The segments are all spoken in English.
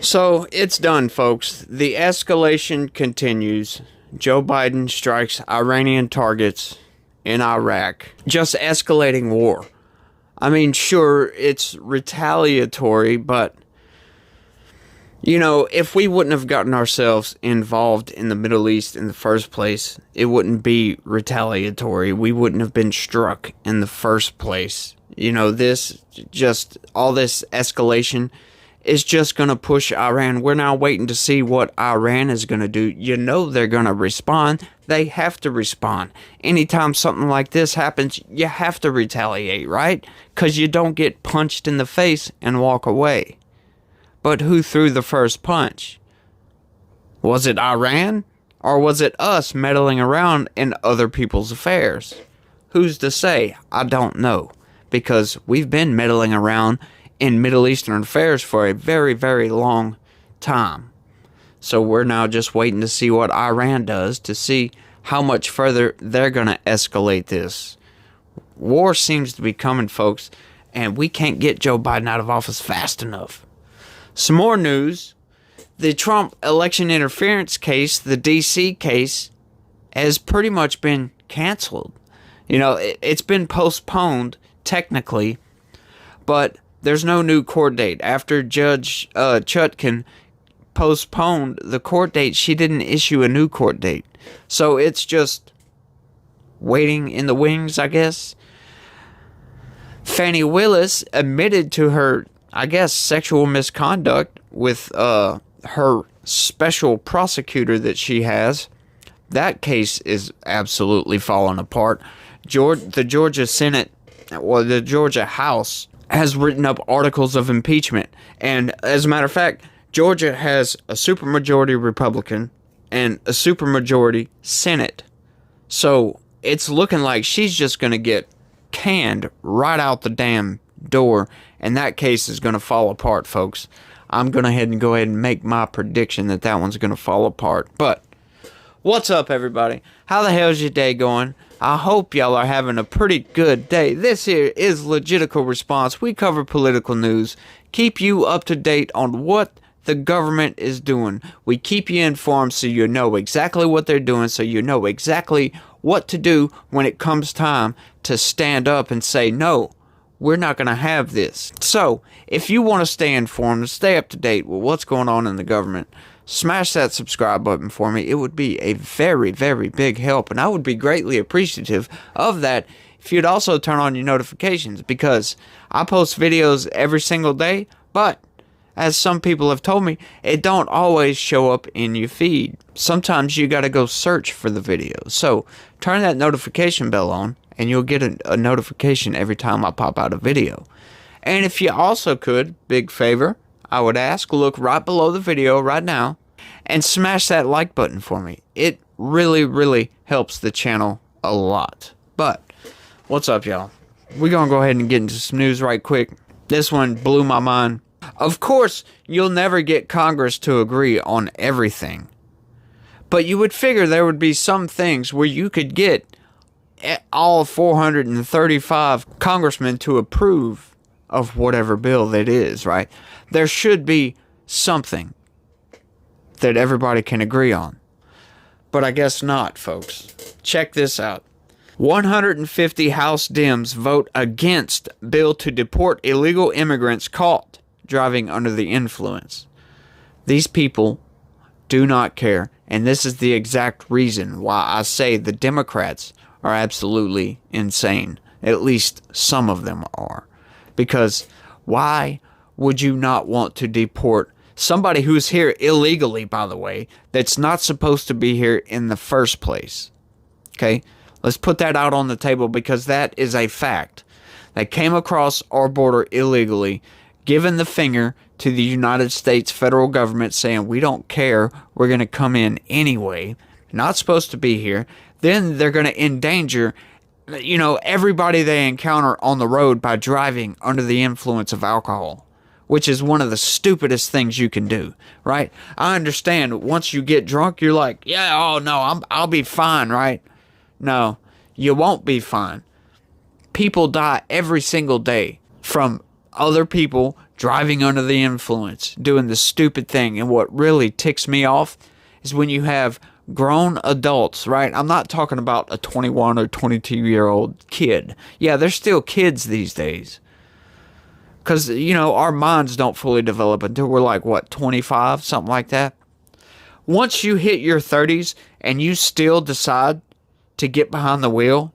So it's done, folks. The escalation continues. Joe Biden strikes Iranian targets in Iraq, just escalating war. I mean, sure, it's retaliatory, but if we wouldn't have gotten ourselves involved in the Middle East in the first place, it wouldn't be retaliatory. We wouldn't have been struck in the first place. All this escalation is just going to push Iran. We're now waiting to see what Iran is going to do. They're going to respond. They have to respond. Anytime something like this happens, you have to retaliate, right? Because you don't get punched in the face and walk away. But who threw the first punch? Was it Iran? Or was it us meddling around in other people's affairs? Who's to say? I don't know. Because we've been meddling around in Middle Eastern affairs for a very, very long time. So we're now just waiting to see what Iran does, to see how much further they're going to escalate this. War seems to be coming, folks, and we can't get Joe Biden out of office fast enough. Some more news. The Trump election interference case, the D.C. case, has pretty much been canceled. It's been postponed, technically, but there's no new court date. After Judge Chutkan postponed the court date, she didn't issue a new court date. So it's just waiting in the wings, I guess. Fani Willis admitted to her, sexual misconduct with her special prosecutor that she has. That case is absolutely falling apart. The Georgia House has written up articles of impeachment. And as a matter of fact, Georgia has a supermajority Republican and a supermajority Senate. So it's looking like she's just going to get canned right out the damn door. And that case is going to fall apart, folks. I'm going to go ahead and make my prediction that one's going to fall apart. But what's up, everybody? How the hell's your day going? I hope y'all are having a pretty good day. This here is Legitical Response. We cover political news, keep you up to date on what the government is doing. We keep you informed so you know exactly what they're doing, so you know exactly what to do when it comes time to stand up and say, no, we're not going to have this. So, if you want to stay informed, stay up to date with what's going on in the government, smash that subscribe button for me. It would be a very, very big help, and I would be greatly appreciative of that if you'd also turn on your notifications, because I post videos every single day, but as some people have told me, it don't always show up in your feed. Sometimes you got to go search for the videos. So turn that notification bell on, and you'll get a notification every time I pop out a video. And if you also could, big favor, I would ask, look right below the video right now and smash that like button for me. It really, really helps the channel a lot. But what's up, y'all? We're going to go ahead and get into some news right quick. This one blew my mind. Of course, you'll never get Congress to agree on everything. But you would figure there would be some things where you could get all 435 congressmen to approve of whatever bill that is, right? There should be something that everybody can agree on. But I guess not, folks. Check this out. 150 House Dems vote against bill to deport illegal immigrants caught driving under the influence. These people do not care, and this is the exact reason why I say the Democrats are absolutely insane. At least some of them are. Because why would you not want to deport somebody who's here illegally, by the way, that's not supposed to be here in the first place? Okay? Let's put that out on the table, because that is a fact. They came across our border illegally, given the finger to the United States federal government, saying, we don't care, we're going to come in anyway, not supposed to be here. Then they're going to endanger, everybody they encounter on the road by driving under the influence of alcohol, which is one of the stupidest things you can do, right? I understand once you get drunk, you're like, yeah, oh no, I'll be fine, right? No, you won't be fine. People die every single day from other people driving under the influence, doing the stupid thing. And what really ticks me off is when you have grown adults, right? I'm not talking about a 21 or 22-year-old kid. Yeah, they're still kids these days. Because, our minds don't fully develop until we're like, 25? Something like that. Once you hit your 30s and you still decide to get behind the wheel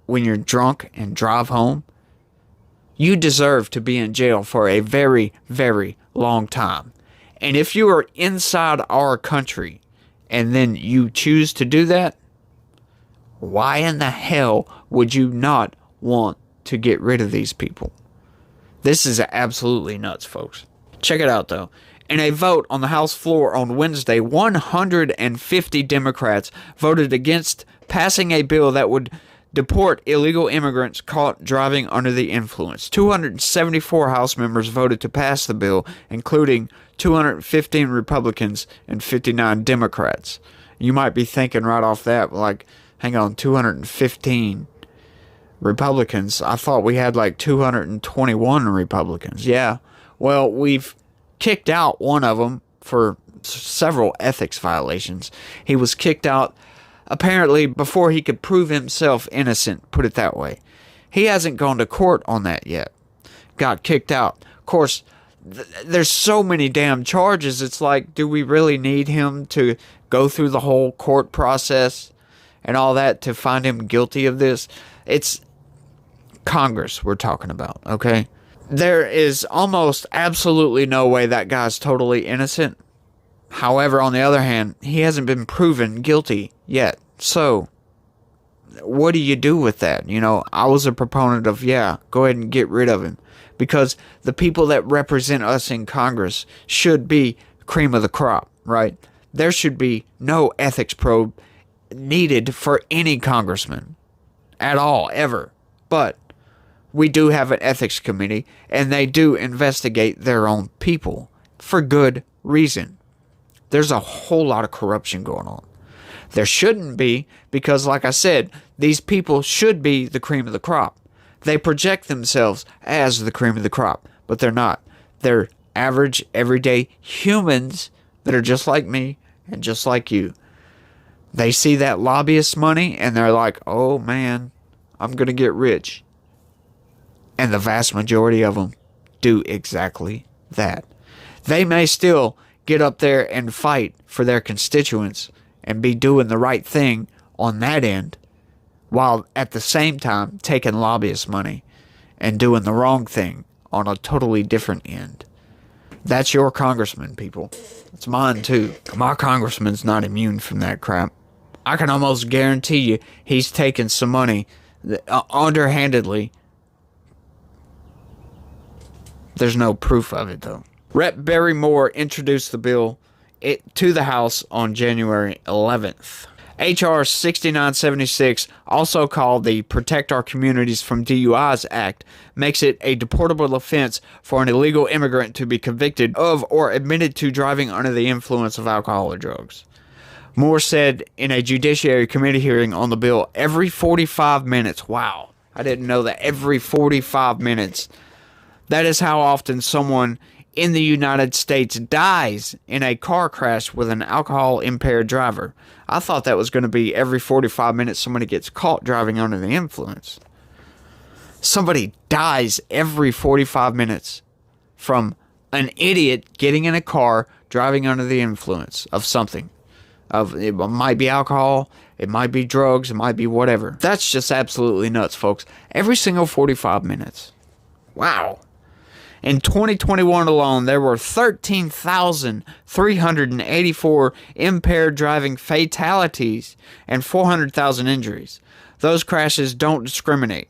when you're drunk and drive home, you deserve to be in jail for a very, very long time. And if you are inside our country and then you choose to do that, why in the hell would you not want to get rid of these people? This is absolutely nuts, folks. Check it out, though. In a vote on the House floor on Wednesday, 150 Democrats voted against passing a bill that would deport illegal immigrants caught driving under the influence. 274 House members voted to pass the bill, including 215 Republicans and 59 Democrats. You might be thinking right off that, like, hang on, 215 Republicans? I thought we had like 221 Republicans. Yeah, well, we've kicked out one of them for several ethics violations. He was kicked out apparently before he could prove himself innocent, put it that way. He hasn't gone to court on that yet. Got kicked out. Of course, there's so many damn charges. It's like, do we really need him to go through the whole court process and all that to find him guilty of this? It's Congress we're talking about, okay? There is almost absolutely no way that guy's totally innocent. However, on the other hand, he hasn't been proven guilty yet. So, what do you do with that? I was a proponent of, go ahead and get rid of him. Because the people that represent us in Congress should be cream of the crop, right? There should be no ethics probe needed for any congressman at all, ever. But we do have an ethics committee, and they do investigate their own people for good reason. There's a whole lot of corruption going on. There shouldn't be, because like I said, these people should be the cream of the crop. They project themselves as the cream of the crop, but they're not. They're average, everyday humans that are just like me and just like you. They see that lobbyist money, and they're like, oh man, I'm going to get rich. And the vast majority of them do exactly that. They may still get up there and fight for their constituents and be doing the right thing on that end, while at the same time taking lobbyist money and doing the wrong thing on a totally different end. That's your congressman, people. It's mine too. My congressman's not immune from that crap. I can almost guarantee you he's taking some money underhandedly. There's no proof of it, though. Rep. Barry Moore introduced the bill to the House on January 11th. H.R. 6976, also called the Protect Our Communities from DUIs Act, makes it a deportable offense for an illegal immigrant to be convicted of or admitted to driving under the influence of alcohol or drugs. Moore said in a Judiciary Committee hearing on the bill, every 45 minutes, wow, I didn't know that, every 45 minutes, that is how often someone in the United States dies in a car crash with an alcohol-impaired driver. I thought that was going to be every 45 minutes somebody gets caught driving under the influence. Somebody dies every 45 minutes from an idiot getting in a car driving under the influence of something. It might be alcohol, it might be drugs, it might be whatever. That's just absolutely nuts, folks. Every single 45 minutes. Wow. In 2021 alone, there were 13,384 impaired driving fatalities and 400,000 injuries. Those crashes don't discriminate.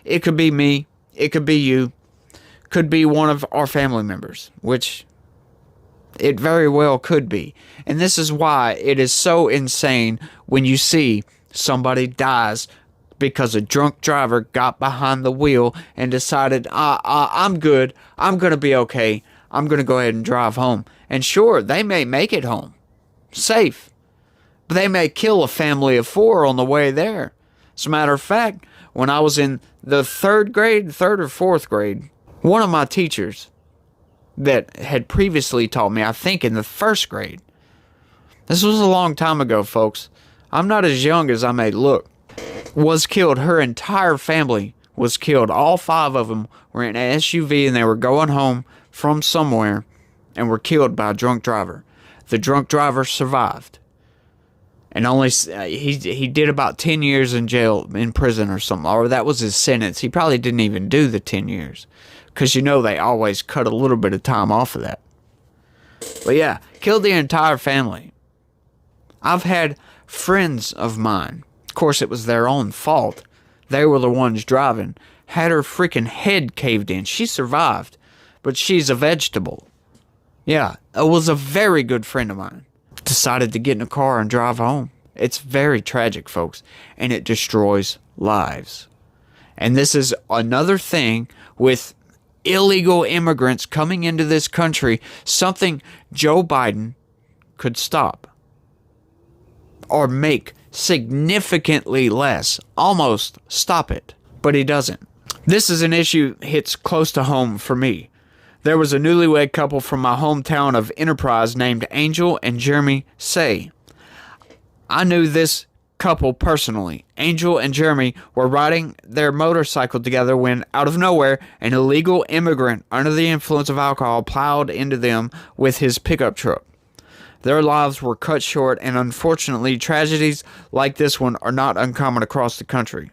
It could be me, it could be you, could be one of our family members, which it very well could be. And this is why it is so insane when you see somebody dies because a drunk driver got behind the wheel and decided, I'm good, I'm going to be okay, I'm going to go ahead and drive home. And sure, they may make it home, safe, but they may kill a family of 4 on the way there. As a matter of fact, when I was in the third or fourth grade, one of my teachers that had previously taught me, I think in the first grade. This was a long time ago, folks. I'm not as young as I may look. Was killed. Her entire family was killed. All 5 of them were in an SUV and they were going home from somewhere and were killed by a drunk driver. The drunk driver survived. And only he did about 10 years in jail, in prison or something. Or that was his sentence. He probably didn't even do the 10 years. Because they always cut a little bit of time off of that. But yeah, killed the entire family. I've had friends of mine, of course it was their own fault. They were the ones driving. Had her freaking head caved in. She survived, but she's a vegetable. Yeah, it was a very good friend of mine. Decided to get in a car and drive home. It's very tragic, folks, and it destroys lives. And this is another thing with illegal immigrants coming into this country, something Joe Biden could stop or make significantly less, almost stop it, but he doesn't. This is an issue hits close to home for me. There was a newlywed couple from my hometown of Enterprise named Angel and Jeremy Say. I knew this couple personally. Angel and Jeremy were riding their motorcycle together when, out of nowhere, an illegal immigrant under the influence of alcohol plowed into them with his pickup truck. Their lives were cut short, and unfortunately, tragedies like this one are not uncommon across the country.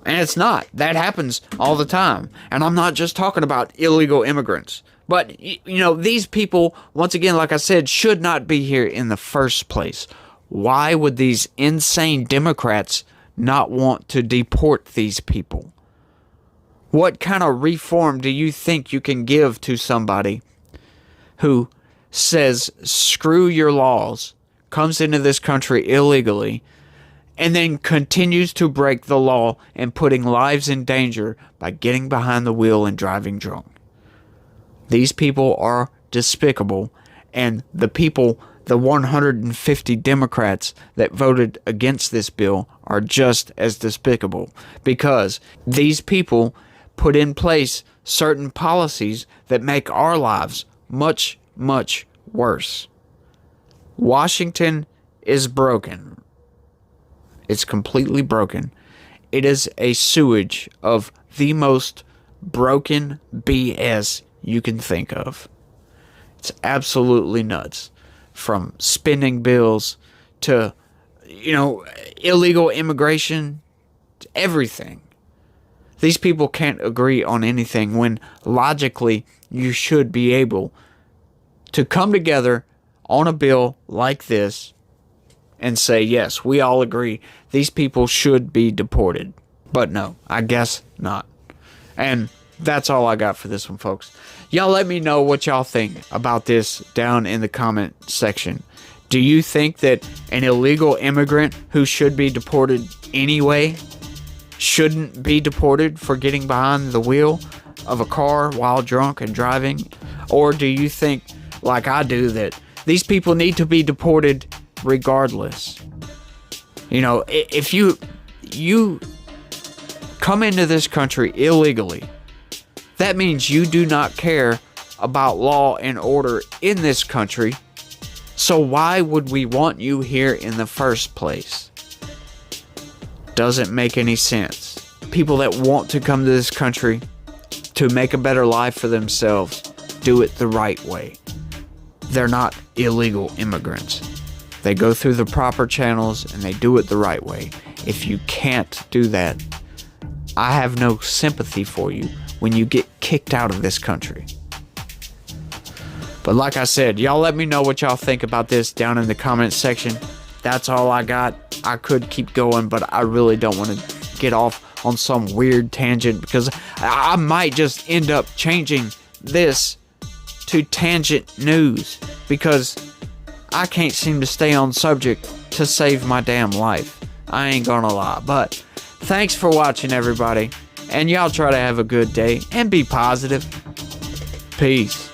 And it's not. That happens all the time. And I'm not just talking about illegal immigrants. But, these people, once again, like I said, should not be here in the first place. Why would these insane Democrats not want to deport these people? What kind of reform do you think you can give to somebody who says, screw your laws, comes into this country illegally, and then continues to break the law and putting lives in danger by getting behind the wheel and driving drunk? These people are despicable, and the 150 Democrats that voted against this bill are just as despicable, because these people put in place certain policies that make our lives much, much worse. Washington is broken. It's completely broken. It is a sewage of the most broken BS you can think of. It's absolutely nuts. From spending bills to, illegal immigration, to everything. These people can't agree on anything when logically you should be able to come together on a bill like this and say, yes, we all agree these people should be deported. But no, I guess not. And that's all I got for this one, folks. Y'all let me know what y'all think about this down in the comment section. Do you think that an illegal immigrant who should be deported anyway shouldn't be deported for getting behind the wheel of a car while drunk and driving? Or do you think, like I do, that these people need to be deported regardless? If you come into this country illegally, that means you do not care about law and order in this country. So why would we want you here in the first place? Doesn't make any sense. People that want to come to this country to make a better life for themselves do it the right way. They're not illegal immigrants. They go through the proper channels and they do it the right way. If you can't do that, I have no sympathy for you when you get kicked out of this country. But like I said, y'all let me know what y'all think about this down in the comment section. That's all I got. I could keep going, but I really don't want to get off on some weird tangent, because I might just end up changing this to tangent news, because I can't seem to stay on subject to save my damn life. I ain't gonna lie. But thanks for watching, everybody. And y'all try to have a good day and be positive. Peace.